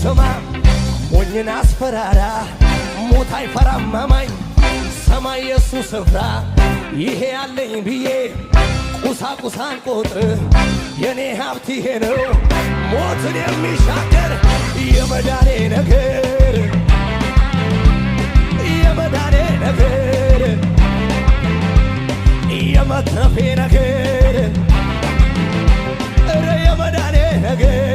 ስማ ሞኝን አስፈራራ ሞት አይፈራም አማኝ ሰማይ የሱ ስፍራ ይሄ ያለኝ ብዬ ቁሳቁሳን ቆጥር የኔ ሀብት ይሄ ነው ሞትን የሚሻገር የመዳኔ ነገር የመዳኔ ነገር የመትረፌ ነገር የመዳኔ ነገር